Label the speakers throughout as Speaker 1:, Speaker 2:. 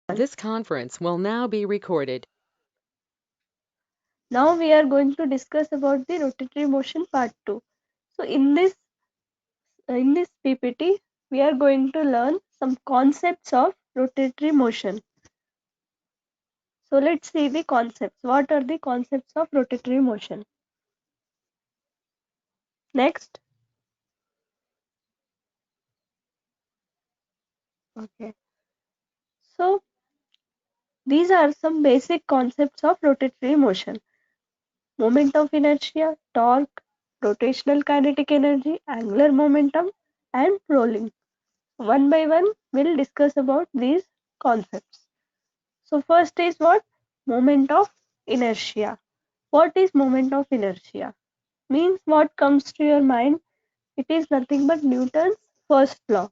Speaker 1: This conference will now be recorded.
Speaker 2: Now we are going to discuss about the rotatory motion part 2. So in this PPT we are going to learn some concepts of rotatory motion. So let's see the concepts. What are the concepts of rotatory motion? Next. Okay. So these are some basic concepts of rotatory motion. Moment of inertia, torque, rotational kinetic energy, angular momentum, and rolling. One by one we'll discuss about these concepts. So first is what? Moment of inertia. What is moment of inertia? Means what comes to your mind? It is nothing but Newton's first law,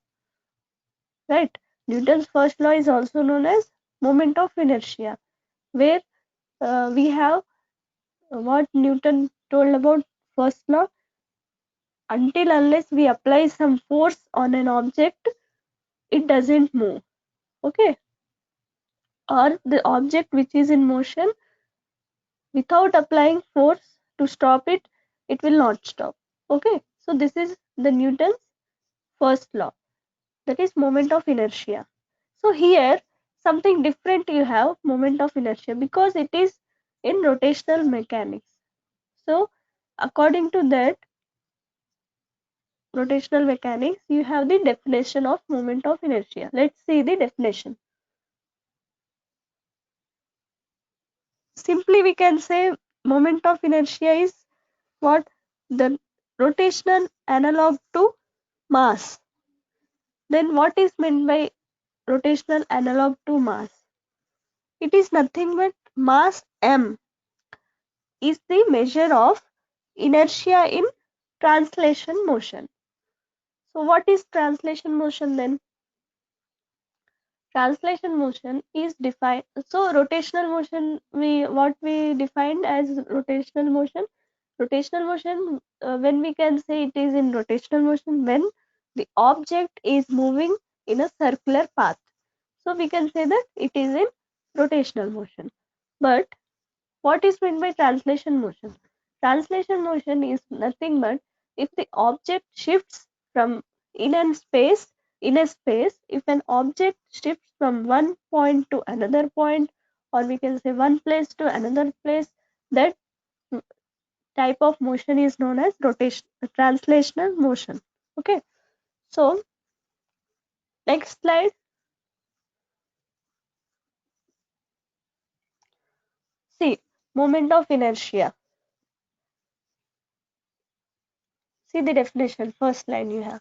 Speaker 2: right? Newton's first law is also known as moment of inertia, where we have what Newton told about first law. Until unless we apply some force on an object, it doesn't move. Okay, or the object which is in motion, without applying force to stop it, it will not stop. Okay, so this is the Newton's first law, that is moment of inertia. So here something different, you have moment of inertia because it is in rotational mechanics. So according to that rotational mechanics, you have the definition of moment of inertia. Let's see the definition. Simply we can say moment of inertia is what? The rotational analog to mass. Then what is meant by rotational analog to mass? It is nothing but mass m is the measure of inertia in translation motion. So what is translation motion then? Translation motion is defined, so rotational motion, what we defined as rotational motion. Rotational motion, when we can say it is in rotational motion, when the object is moving in a circular path, so we can say that it is in rotational motion. But what is meant by translation motion? Translation motion is nothing but if the object shifts from in a space, if an object shifts from one point to another point, or we can say one place to another place, that type of motion is known as rotation translational motion. Okay, so next slide. See, moment of inertia. See the definition, first line you have.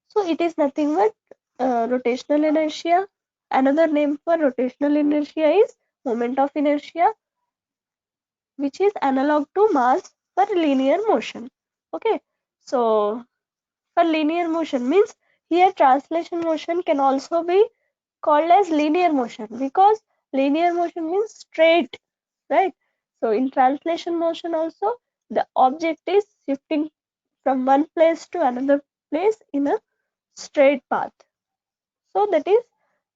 Speaker 2: So it is nothing but rotational inertia. Another name for rotational inertia is moment of inertia, which is analog to mass for linear motion. Okay, so for linear motion means here translation motion can also be called as linear motion because linear motion means straight, right? So in translation motion also the object is shifting from one place to another place in a straight path. So that is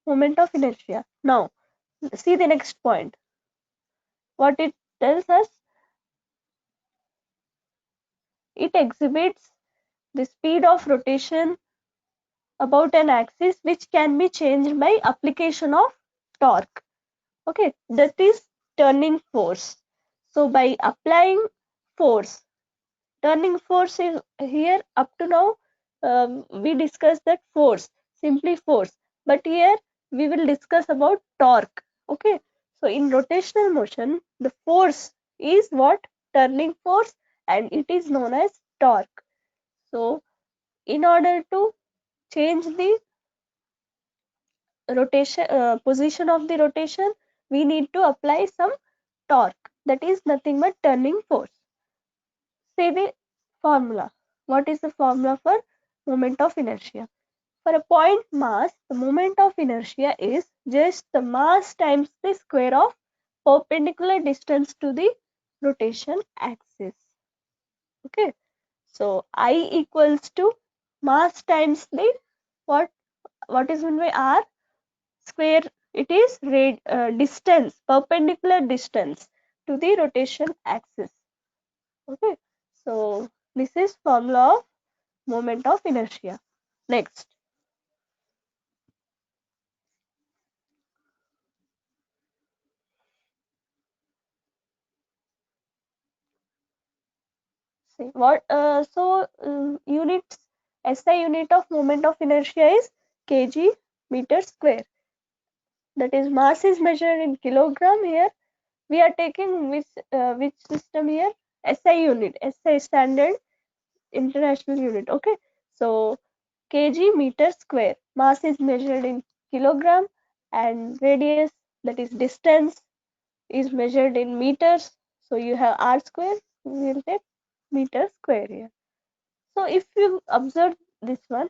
Speaker 2: moment of inertia. Now see the next point. What it tells us, it exhibits the speed of rotation about an axis which can be changed by application of torque. Okay, that is turning force. So by applying force, turning force is here up to now we discussed that force, simply force, but here we will discuss about torque. Okay, so in rotational motion the force is what? Turning force, and it is known as torque. So in order to change the rotation position of the rotation, we need to apply some torque, that is nothing but turning force. Say the formula. What is the formula for moment of inertia? For a point mass, the moment of inertia is just the mass times the square of perpendicular distance to the rotation axis. Okay, so I equals to mass times the what is meant by R? square, it is distance, perpendicular distance to the rotation axis. Okay, so this is formula of moment of inertia. Next, see what units, SI unit of moment of inertia is kg meter square. That is, mass is measured in kilogram. Here we are taking which system here? SI unit, SI standard international unit. Okay, so kg meter square, mass is measured in kilogram, and radius, that is distance, is measured in meters. So you have r square, we will take meter square here. So if you observe this one,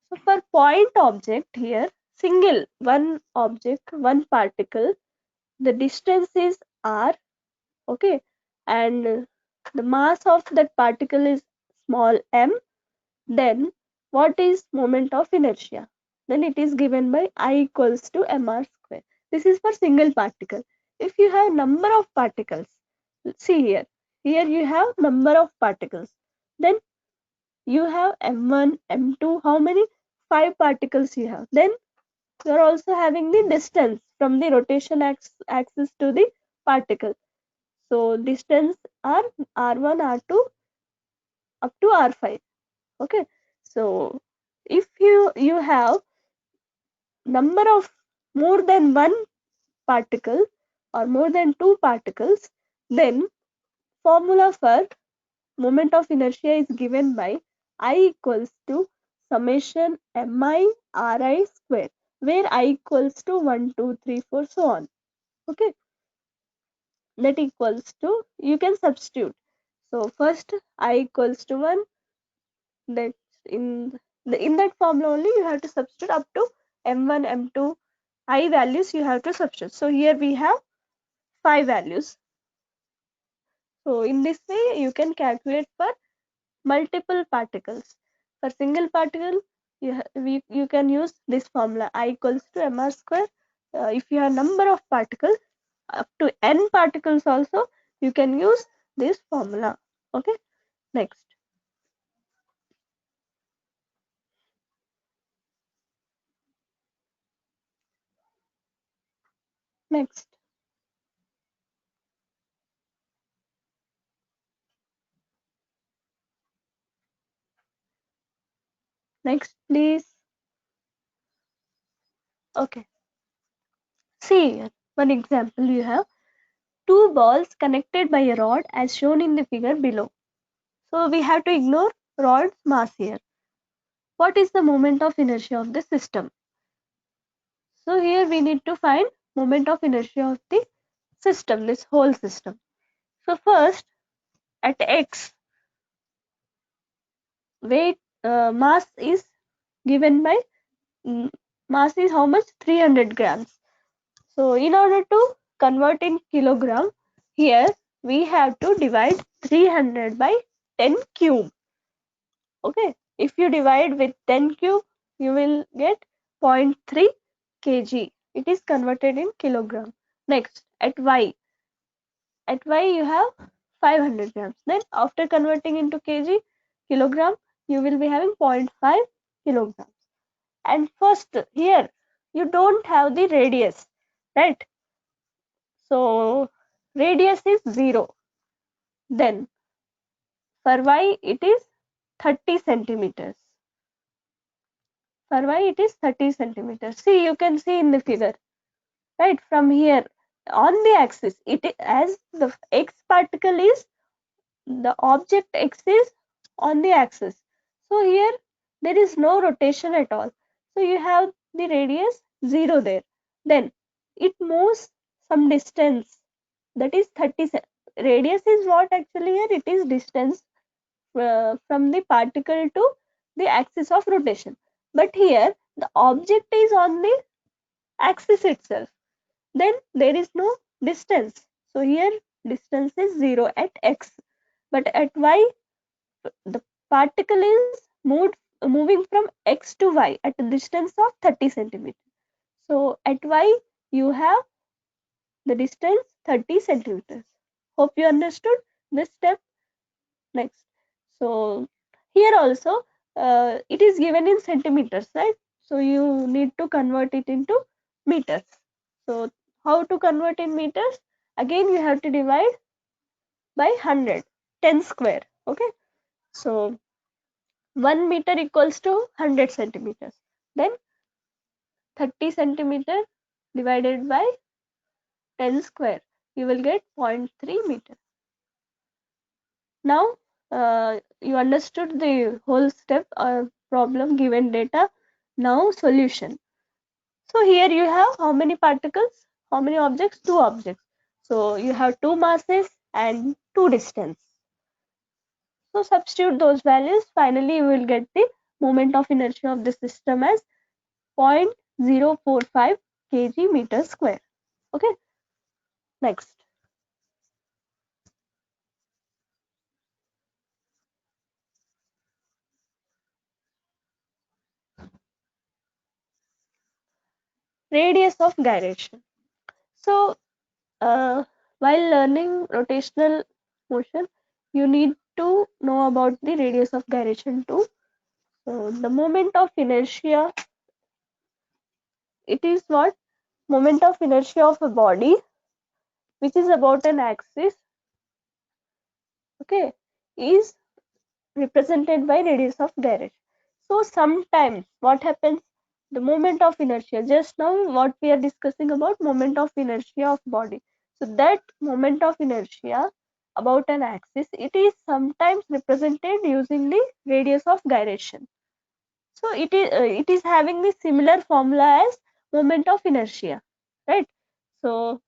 Speaker 2: so for point object here, single one object, one particle, the distance is r, okay, and the mass of that particle is small m. Then what is moment of inertia? Then it is given by I equals to mr square. This is for single particle. If you have number of particles, see here, here you have number of particles, then you have m1, m2, how many? 5 particles you have. Then you are also having the distance from the rotation axis to the particle. So distance are r1, r2 up to r5. Okay, so if you have number of more than one particle or more than two particles, then formula for moment of inertia is given by I equals to summation mi ri square, where I equals to 1 2 3 4 so on. Okay, that equals to, you can substitute. So first I equals to 1, that in that formula only you have to substitute up to m1 m2 I values you have to substitute. So here we have 5 values. So in this way you can calculate for multiple particles. For single particle, you can use this formula I equals to mr square. If you have number of particles up to n particles also, you can use this formula. Okay, next. Next. Next, please. Okay. See here, one example you have two balls connected by a rod as shown in the figure below. So we have to ignore rod's mass here. What is the moment of inertia of the system? So here we need to find moment of inertia of the system, this whole system. So first at x, weight mass is given by mass is how much? 300 grams. So in order to convert in kilogram, here we have to divide 300 by 10 cube. Okay, if you divide with 10 cube, you will get 0.3 kg. It is converted in kilogram. Next, at y you have 500 grams. Then after converting into kg, kilogram, you will be having 0.5 kilograms. And first here you don't have the radius, right? So radius is 0. Then for y it is 30 centimeters. For y it is 30 centimeters. See, you can see in the figure, right? From here on the axis, it as the x particle is, the object x is on the axis. So here there is no rotation at all. So you have the radius 0 there. Then it moves some distance, that is 30. Radius is what actually here? It is distance from the particle to the axis of rotation. But here the object is on the axis itself. Then there is no distance. So here distance is 0 at x. But at y, the particle is moving from x to y at a distance of 30 centimeters. So at y, you have the distance 30 centimeters. Hope you understood this step. Next. So here also it is given in centimeters, right? So you need to convert it into meters. So how to convert in meters? Again, you have to divide by 100, 10 square. Okay. So 1 meter equals to 100 centimeters. Then 30 centimeter divided by 10 square. You will get 0.3 meter. Now you understood the whole step or problem given data. Now solution. So here you have how many particles, how many objects? Two objects. So you have two masses and two distance. So substitute those values. Finally you will get the moment of inertia of the system as 0.045 kg meter square. Okay. Next. Radius of gyration. So while learning rotational motion, you need to know about the radius of gyration too. So the moment of inertia, it is what? Moment of inertia of a body which is about an axis, okay, is represented by radius of gyration. So sometimes what happens? The moment of inertia, just now what we are discussing about moment of inertia of body. So that moment of inertia about an axis, it is sometimes represented using the radius of gyration. So it is having the similar formula as moment of inertia, right? So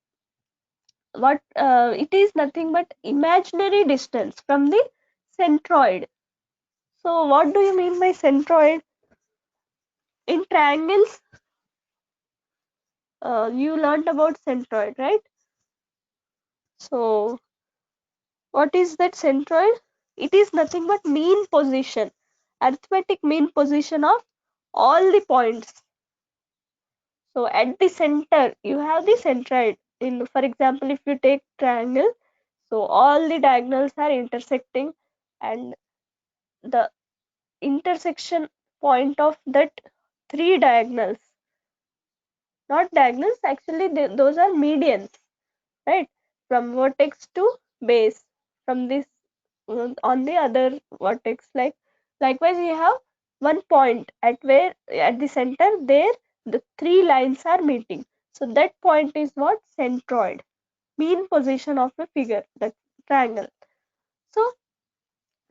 Speaker 2: what it is nothing but imaginary distance from the centroid. So what do you mean by centroid? In triangles, you learned about centroid, right? So what is that centroid? It is nothing but mean position, arithmetic mean position of all the points. So at the center, you have the centroid. In, for example, if you take triangle, so all the diagonals are intersecting, and the intersection point of that three diagonals, not diagonals, actually those are medians, right? From vertex to base, from this on the other vertex, likewise you have one point at where at the center there the three lines are meeting. So that point is what? Centroid, mean position of a figure, that triangle. So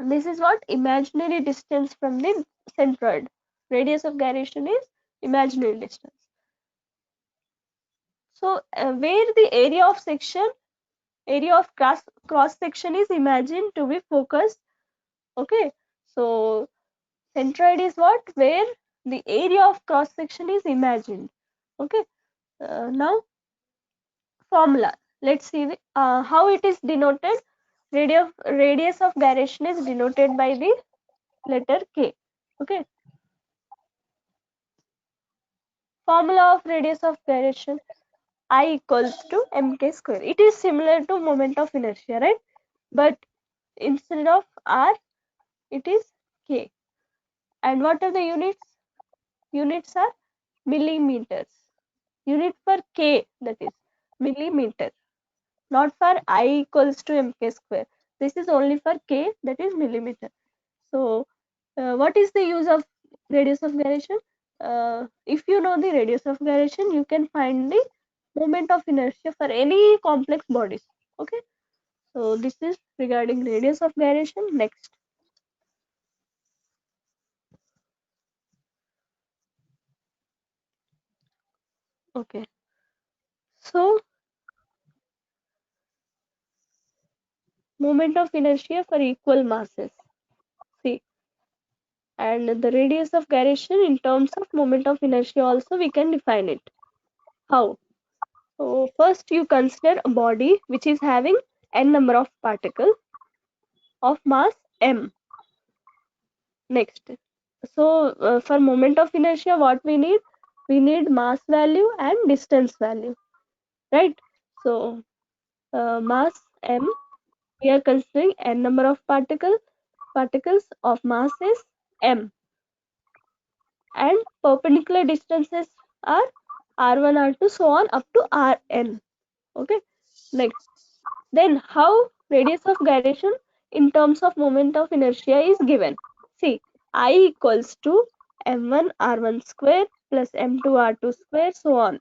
Speaker 2: this is what? Imaginary distance from the centroid. Radius of gyration is imaginary distance. So where the area of section, area of cross section is imagined to be focused. Okay, so centroid is what? Where the area of cross section is imagined. Okay, now formula. Let's see how it is denoted. Radius of gyration is denoted by the letter K. Okay, formula of radius of gyration, I equals to mk square. It is similar to moment of inertia, right? But instead of r, it is k. And what are the units? Units are millimeters. Unit for k, that is millimeter, not for I equals to mk square. This is only for k, that is millimeter. So what is the use of radius of gyration? If you know the radius of gyration, you can find the moment of inertia for any complex bodies. Okay, so this is regarding radius of gyration. Next. Okay, so moment of inertia for equal masses. See, and the radius of gyration in terms of moment of inertia also we can define it. How? So first you consider a body which is having n number of particles of mass m. Next, so for moment of inertia what we need? we need mass value and distance value, right? So mass m, we are considering n number of particles of mass is m, and perpendicular distances are r1, r2, so on up to rn. Okay, next, then how radius of gyration in terms of moment of inertia is given. See, I equals to m1 r1 square plus m2 r2 square, so on,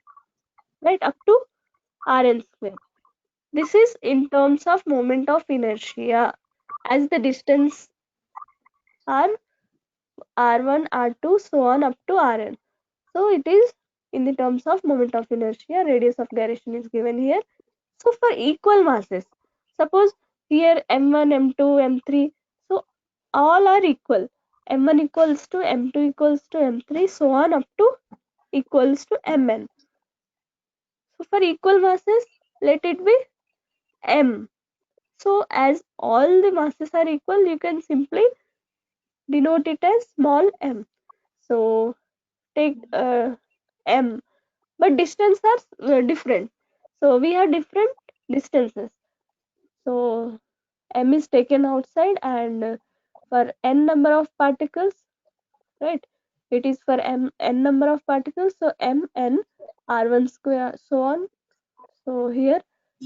Speaker 2: right, up to rn square. This is in terms of moment of inertia, as the distance are r1, r2, so on up to rn. So it is in the terms of moment of inertia, radius of gyration is given here. So for equal masses, suppose here m1, m2, m3, so all are equal. m1 equals to m2 equals to m3, so on up to equals to mn. So for equal masses, let it be m. So as all the masses are equal, you can simply denote it as small m. So take m, but distance are different. So we have different distances. So m is taken outside, and for n number of particles, right, it is for n number of particles, so mn r1 square, so on. So here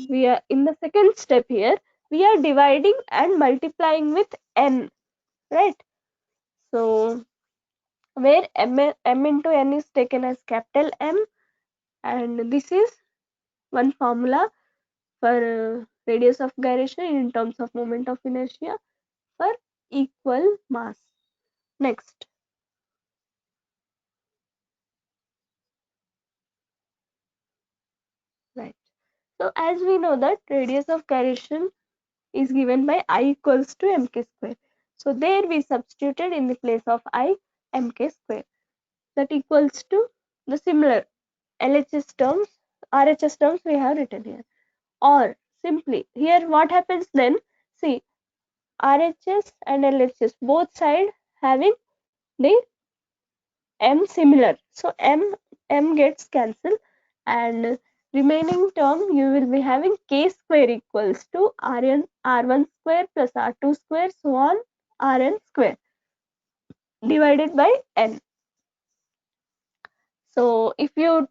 Speaker 2: we are in the second step. Here we are dividing and multiplying with n, right? So where m into n is taken as capital M, and this is one formula for radius of gyration in terms of moment of inertia for equal mass. Next, right. So as we know that radius of gyration is given by I equals to mk square. So there we substituted in the place of I mk square, that equals to the similar LHS terms, RHS terms we have written here. Or simply here what happens then, see, RHS and LHS both side having the m similar, so m gets cancelled, and remaining term you will be having k square equals to r1 square plus r2 square, so on rn square divided by n. So if you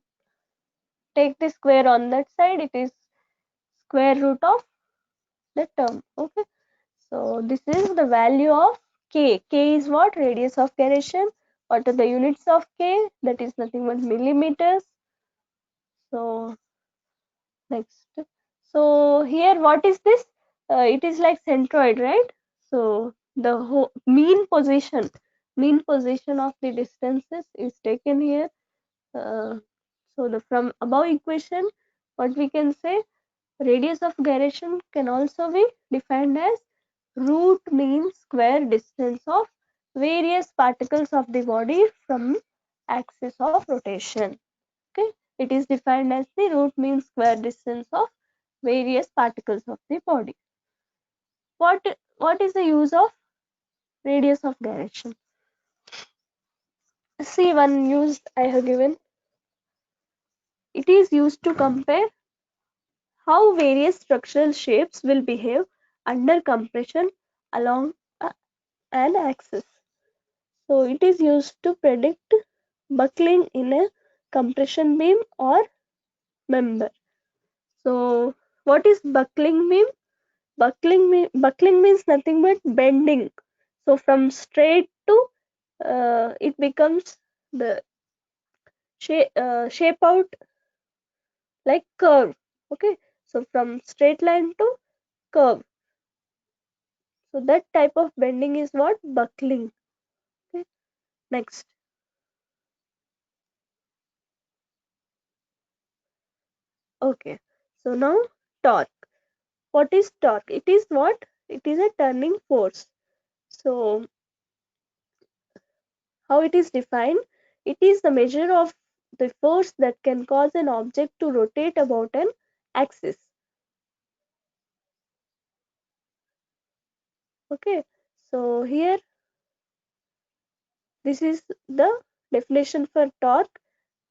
Speaker 2: take the square on that side, it is square root of the term. Okay, so this is the value of k. K is what? Radius of gyration. What are the units of k? That is nothing but millimeters. So next, so here what is this? It is like centroid, right? So the whole mean position of the distances is taken here. So the from above equation, what we can say, radius of gyration can also be defined as root mean square distance of various particles of the body from axis of rotation. Okay, it is defined as the root mean square distance of various particles of the body. What is the use of radius of gyration? See, one use I have given. It is used to compare how various structural shapes will behave under compression along an axis. So it is used to predict buckling in a compression beam or member. So what is buckling beam? Buckling means nothing but bending. So from straight to it becomes the shape out like curve. Okay, so from straight line to curve. So that type of bending is what? Buckling. Okay, next. Okay, so now torque. What is torque? It is what? It is a turning force. So how it is defined? It is the measure of the force that can cause an object to rotate about an axis. Okay, so here this is the definition for torque.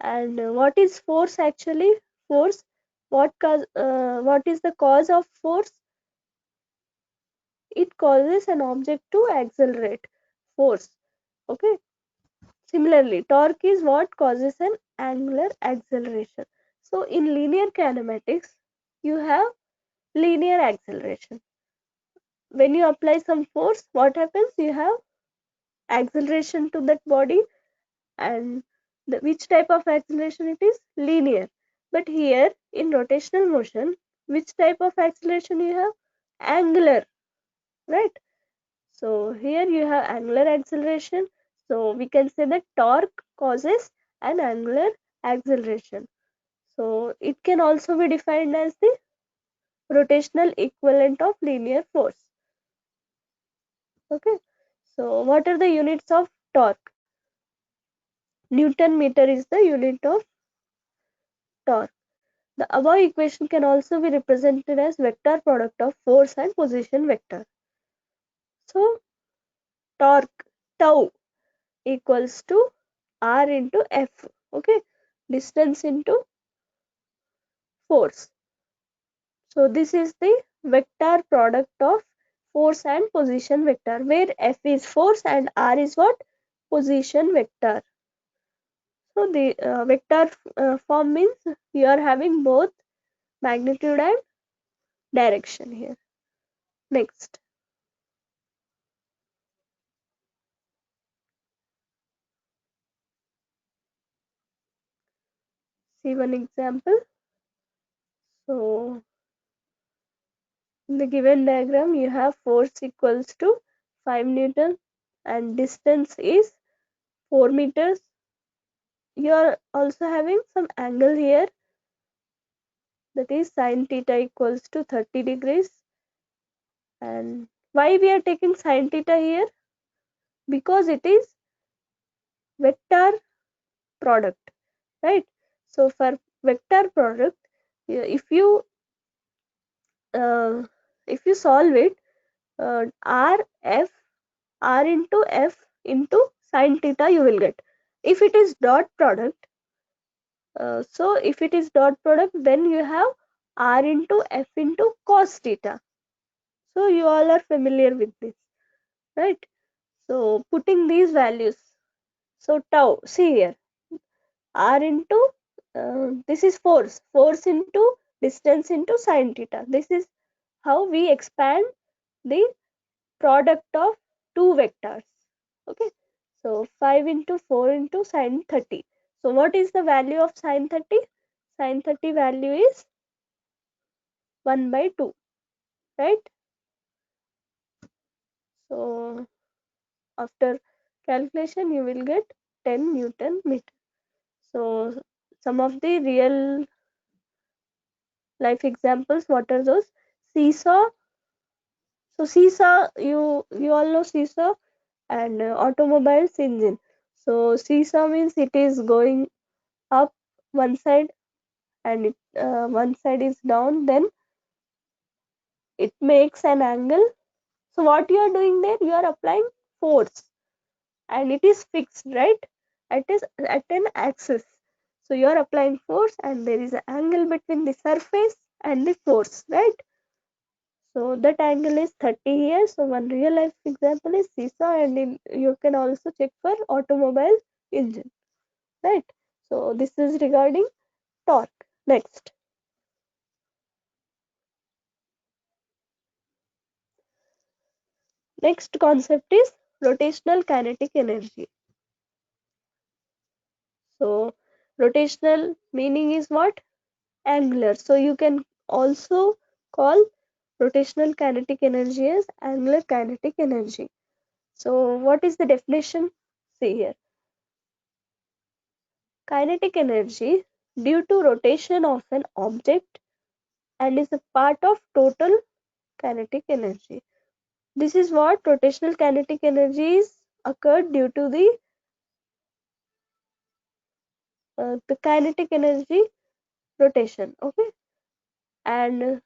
Speaker 2: And what is force actually? Force, what is the cause of force? It causes an object to accelerate. Force. Okay. Similarly, torque is what causes an angular acceleration. So in linear kinematics, you have linear acceleration. When you apply some force, what happens? You have acceleration to that body, and which type of acceleration it is? Linear. But here in rotational motion, which type of acceleration you have? Angular, right? So here you have angular acceleration. So we can say that torque causes an angular acceleration. So it can also be defined as the rotational equivalent of linear force. Okay. So what are the units of torque? Newton meter is the unit of torque. The above equation can also be represented as vector product of force and position vector. So torque tau equals to R into F. Okay, distance into force. So this is the vector product of force and position vector, where F is force and R is what? Position vector. So the vector form means you are having both magnitude and direction here. Next, see one example. So in the given diagram, you have force equals to 5 Newton and distance is 4 meters. You are also having some angle here, that is sine theta equals to 30 degrees. And why we are taking sine theta here? Because it is vector product, right? So for vector product, if you uh, solve it, r into f into sine theta you will get. If it is dot product, so if it is dot product, then you have r into f into cos theta. So you all are familiar with this, right? So putting these values, so tau, see here, r into this is force into distance into sine theta. This is how we expand the product of two vectors. Okay, so 5 into 4 into sine 30. So what is the value of sine 30? Sine 30 value is 1 by 2, right? So after calculation you will get 10 Newton meter. So some of the real life examples, what are those? Seesaw. So seesaw, you all know seesaw, and automobiles engine. So seesaw means it is going up one side and one side is down, then it makes an angle. So what you are doing there? You are applying force and it is fixed, right? It is at an axis. So you are applying force and there is an angle between the surface and the force, right? So that angle is 30 here. So one real life example is seesaw, and you can also check for automobile engine, right? So this is regarding torque. Next, concept is rotational kinetic energy. So rotational meaning is what? Angular. So you can also call rotational kinetic energy as angular kinetic energy. So what is the definition? See here. Kinetic energy due to rotation of an object and is a part of total kinetic energy. This is what rotational kinetic energy is occurred due to the kinetic energy rotation. Okay, and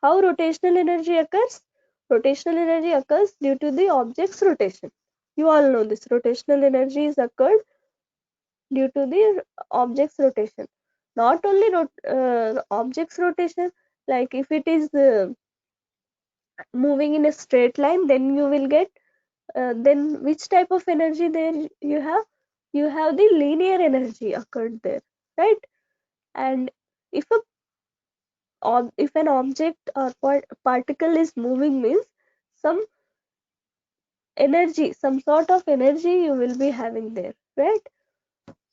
Speaker 2: how rotational energy occurs? Rotational energy occurs due to the object's rotation. You all know this. Rotational energy is occurred due to the object's rotation. Not only object's rotation, like if it is moving in a straight line, then you will get then which type of energy there you have? You have the linear energy occurred there, right? And if a if an object or particle is moving means some energy, some sort of energy you will be having there, right?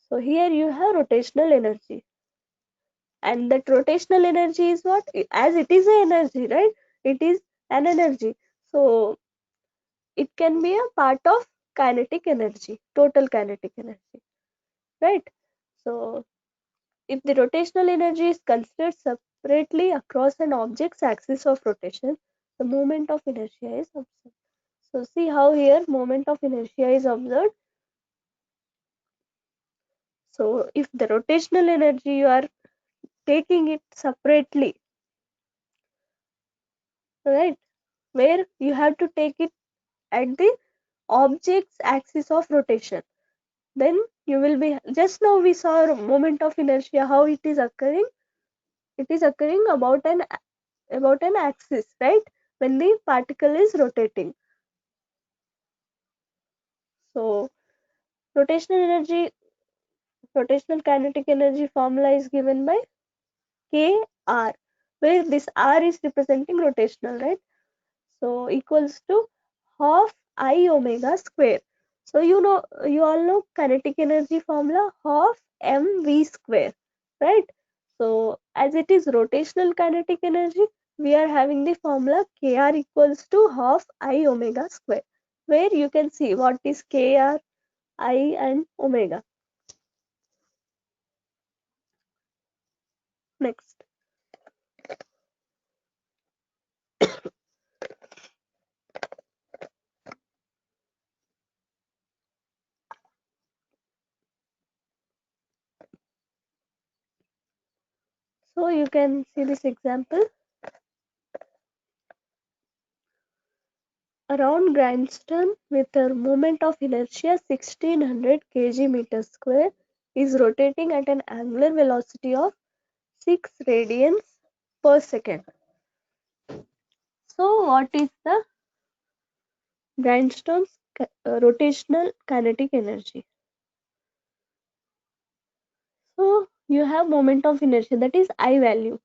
Speaker 2: So here you have rotational energy, and that rotational energy is what? As it is an energy, right? It is an energy, so it can be a part of kinetic energy, total kinetic energy, right? So if the rotational energy is considered separately across an object's axis of rotation, the moment of inertia is observed. So see how here moment of inertia is observed. So if the rotational energy you are taking it separately, right, where you have to take it at the object's axis of rotation, then you will be, just now we saw moment of inertia, how it is occurring. It is occurring about an axis, right, when the particle is rotating. So rotational energy, rotational kinetic energy formula is given by kr, where this r is representing rotational, right? So equals to half I omega square. So you all know kinetic energy formula, half mv square, right? So as it is rotational kinetic energy, we are having the formula kr equals to half I omega square, where you can see what is kr, I and omega. Next. So you can see this example. A round grindstone with a moment of inertia 1600 kg meter square is rotating at an angular velocity of 6 radians per second. So what is the grindstone's rotational kinetic energy? So you have moment of inertia, that is I value,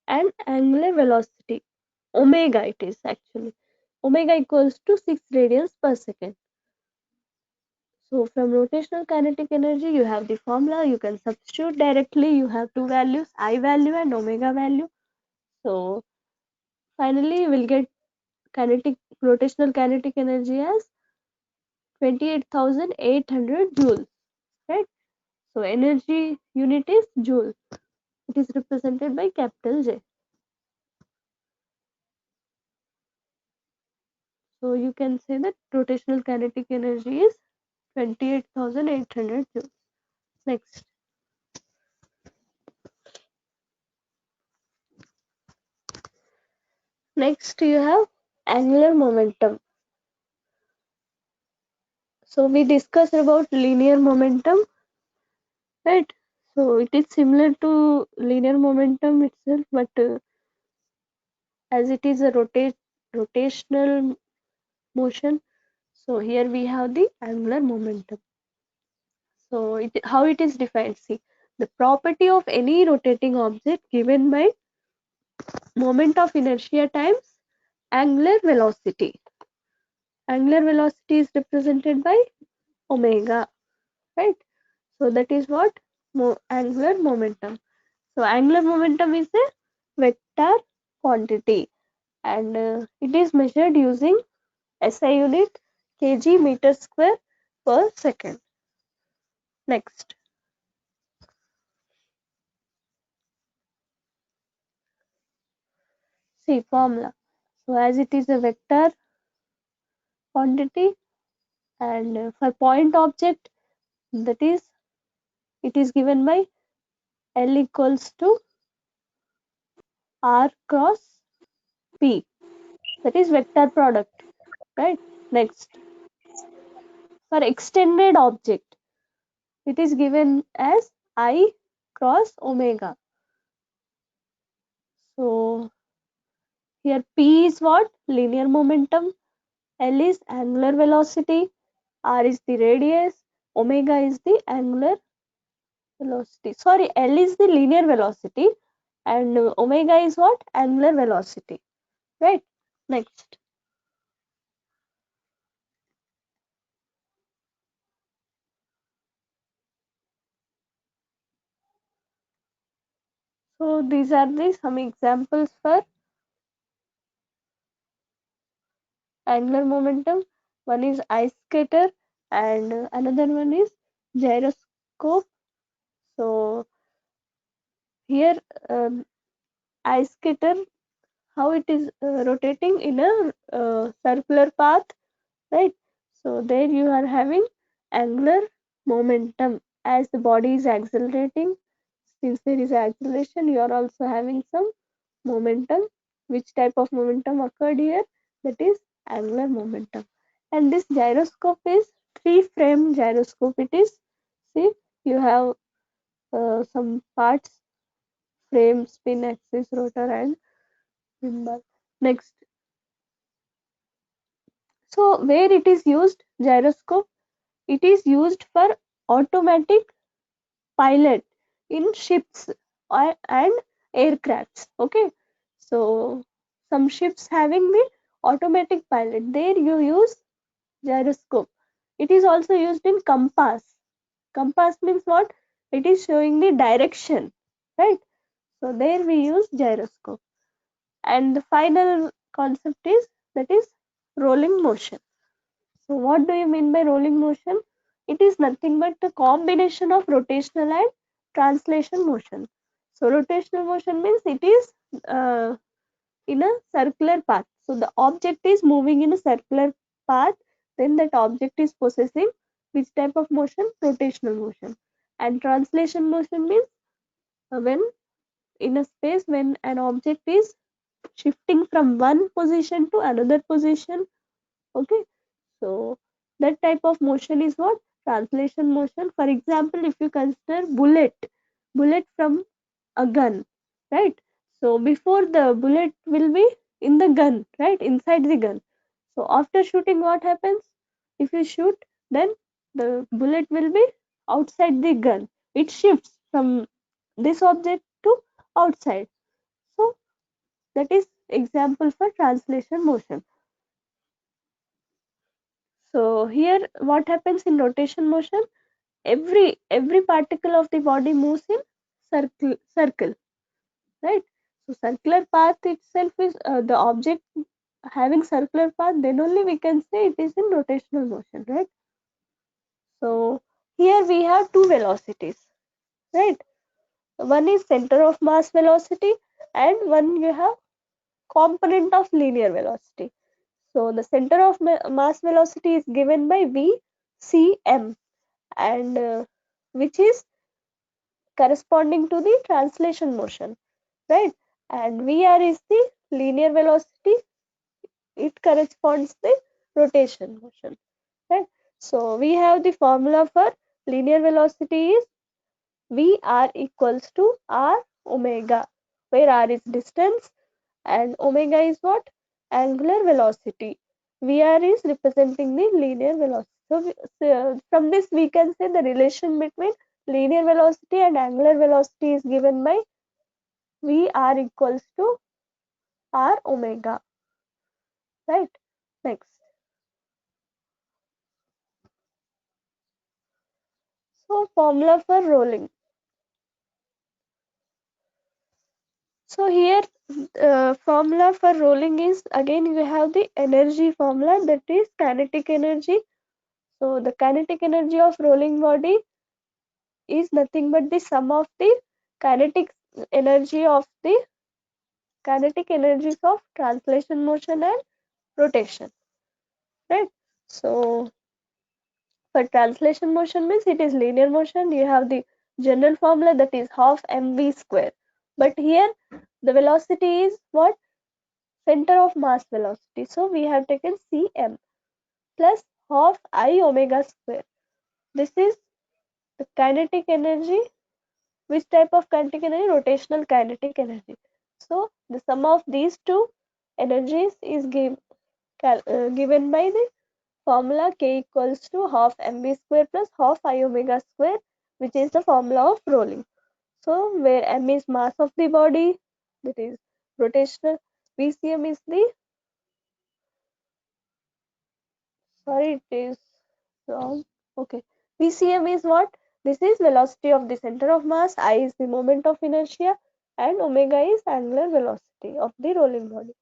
Speaker 2: and angular velocity, omega it is actually. Omega equals to 6 radians per second. So from rotational kinetic energy, you have the formula, you can substitute directly, you have two values, I value and omega value. So finally, you will get rotational kinetic energy as 28,800 joules, right? So energy unit is joule. It is represented by capital J. So you can say that rotational kinetic energy is 28,800 joules. Next. Next you have angular momentum. So we discussed about linear momentum, right? So it is similar to linear momentum itself, but as it is a rotational motion, so here we have the angular momentum. So how it is defined? See, the property of any rotating object given by moment of inertia times angular velocity. Angular velocity is represented by omega, right? So that is what angular momentum. So angular momentum is a vector quantity, and it is measured using SI unit kg meter square per second. Next. See formula. So as it is a vector quantity, and for point object, that is, it is given by L equals to R cross P, that is vector product, right? Next, for extended object, It is given as I cross omega. So here P is what? Linear momentum. L is angular velocity. R is the radius. Omega is the angular velocity. Sorry, L is the linear velocity and omega is what? Angular velocity. Right? Next. So these are the some examples for angular momentum. One is ice skater and another one is gyroscope. So here ice skater, how it is rotating in a circular path, right? So there you are having angular momentum as the body is accelerating. Since there is acceleration, you are also having some momentum. Which type of momentum occurred here? That is angular momentum. And this gyroscope is three-frame gyroscope. It is, see, you have some parts: frame, spin axis, rotor, and gimbal. Next, so where it is used, gyroscope? It is used for automatic pilot in ships and aircrafts. Okay, so some ships having the automatic pilot, there you use gyroscope. It is also used in compass. Compass means what? It is showing the direction, right? So there we use gyroscope. And the final concept is, that is rolling motion. So what do you mean by rolling motion? It is nothing but the combination of rotational and translation motion. So rotational motion means it is in a circular path. So the object is moving in a circular path, then that object is possessing which type of motion? Rotational motion. And translation motion means when in a space, when an object is shifting from one position to another position. Okay, so that type of motion is what? Translation motion. For example, if you consider bullet from a gun, right? So before the bullet will be in the gun, right? Inside the gun. So after shooting, what happens? If you shoot, then the bullet will be outside the gun. It shifts from this object to outside. So that is example for translation motion. So here what happens in rotation motion? Every particle of the body moves in circle, right? So circular path itself is the object having circular path, then only we can say it is in rotational motion, right? So here we have two velocities, right? One is center of mass velocity and one you have component of linear velocity. So the center of mass velocity is given by VCM, and which is corresponding to the translation motion, right? And VR is the linear velocity, it corresponds the rotation motion, right? So we have the formula for linear velocity is VR equals to R omega, where R is distance and omega is what? Angular velocity. VR is representing the linear velocity. So from this we can say the relation between linear velocity and angular velocity is given by VR equals to R omega, right? Next. So formula for rolling. So here formula for rolling is, again you have the energy formula, that is kinetic energy. So the kinetic energy of rolling body is nothing but the sum of the kinetic energy of the kinetic energies of translation motion and rotation, right? So for translation motion means it is linear motion, you have the general formula, that is half mv square, but here the velocity is what? Center of mass velocity, so we have taken cm plus half I omega square. This is The kinetic energy, which type of kinetic energy? Rotational kinetic energy. So the sum of these two energies is given by the formula K equals to half mv square plus half I omega square, which is the formula of rolling. So where m is mass of the body, that is rotational, Vcm is the, sorry, it is wrong. Okay, Vcm is what? This is velocity of the center of mass, I is the moment of inertia, and omega is angular velocity of the rolling body.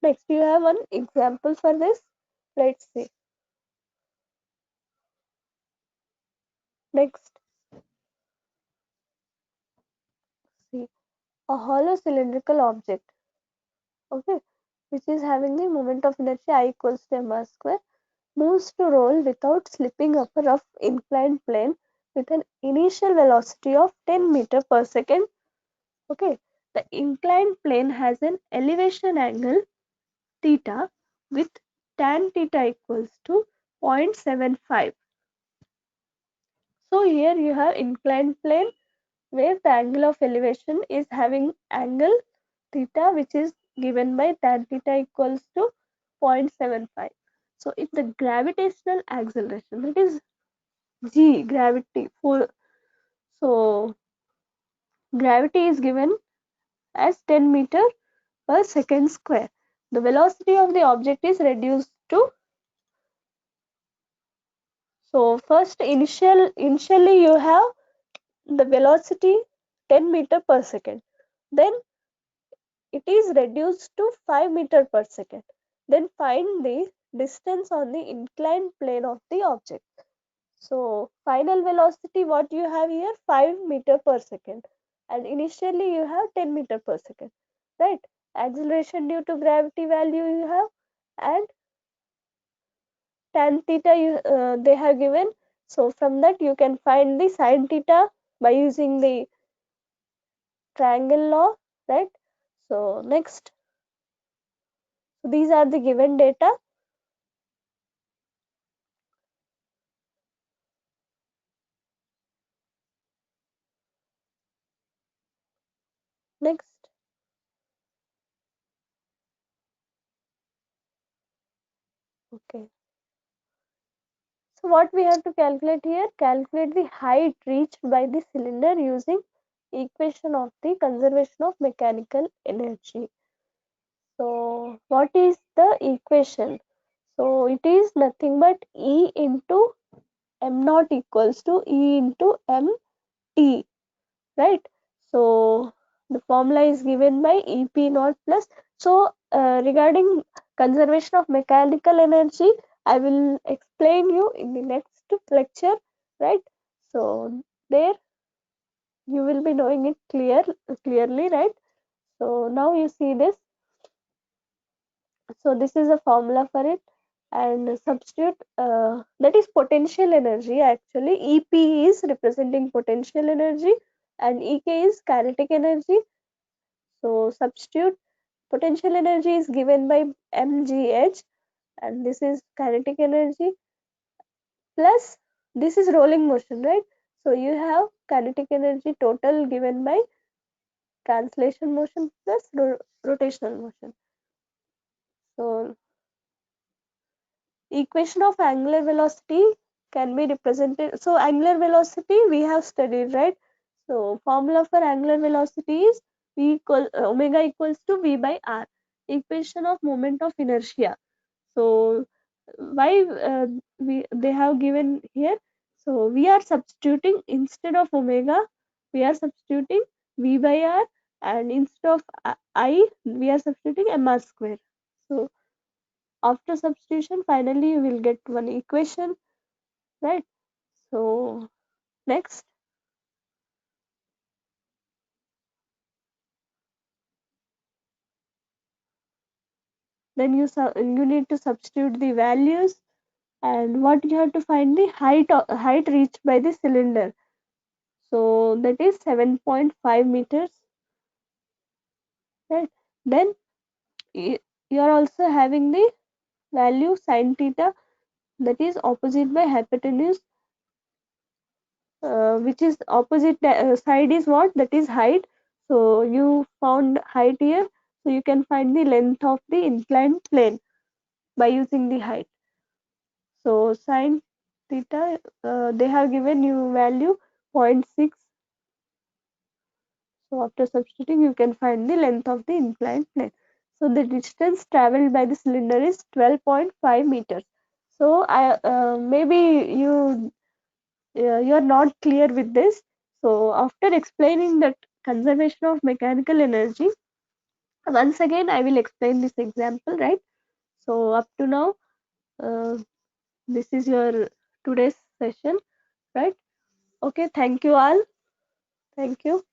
Speaker 2: Next, you have one example for this. Let's see. Next, see a hollow cylindrical object, okay, which is having the moment of inertia I equals to mr square, moves to roll without slipping up a rough inclined plane with an initial velocity of 10 meter per second. Okay, the inclined plane has an elevation angle theta with tan theta equals to 0.75. So here you have inclined plane where the angle of elevation is having angle theta, which is given by tan theta equals to 0.75. So if the gravitational acceleration, that is g, gravity, so gravity is given as 10 meter per second square, the velocity of the object is reduced to, so first initially you have the velocity 10 meter per second, then it is reduced to 5 meter per second. Then find the distance on the inclined plane of the object. So final velocity what you have here, 5 meter per second, and initially you have 10 meter per second, right? Acceleration due to gravity value you have, and tan theta they have given. So from that you can find the sin theta by using the triangle law, right? So next, so these are the given data. Next, okay. So what we have to calculate here? Calculate the height reached by the cylinder using equation of the conservation of mechanical energy. So what is the equation? So it is nothing but E into m naught equals to E into mt, right? So the formula is given by EP naught plus. So regarding conservation of mechanical energy, I will explain you in the next lecture, right? So there you will be knowing it clearly, right? So now you see this. So this is a formula for it, and substitute that is potential energy. Actually EP is representing potential energy and EK is kinetic energy. So substitute, potential energy is given by mgh, and this is kinetic energy, plus this is rolling motion, right? So you have kinetic energy total given by translation motion plus rotational motion. So equation of angular velocity can be represented. So angular velocity we have studied, right? So formula for angular velocity is v equal omega equals to v by r. Equation of moment of inertia. So why they have given here? So we are substituting, instead of omega we are substituting v by r, and instead of I we are substituting mr square. So after substitution finally you will get one equation, right? So next, then you need to substitute the values, and what you have to find, the height reached by the cylinder. So that is 7.5 meters, right? Then you are also having the value sin theta, that is opposite by hypotenuse, which is opposite side is what? That is height. So you found height here. So you can find the length of the inclined plane by using the height. So sine theta, they have given you value 0.6. So after substituting, you can find the length of the inclined plane. So the distance traveled by the cylinder is 12.5 meters. So maybe you are not clear with this. So after explaining that conservation of mechanical energy, once again I will explain this example, right? So up to now, uh, this is your today's session, right? Okay, thank you all. Thank you.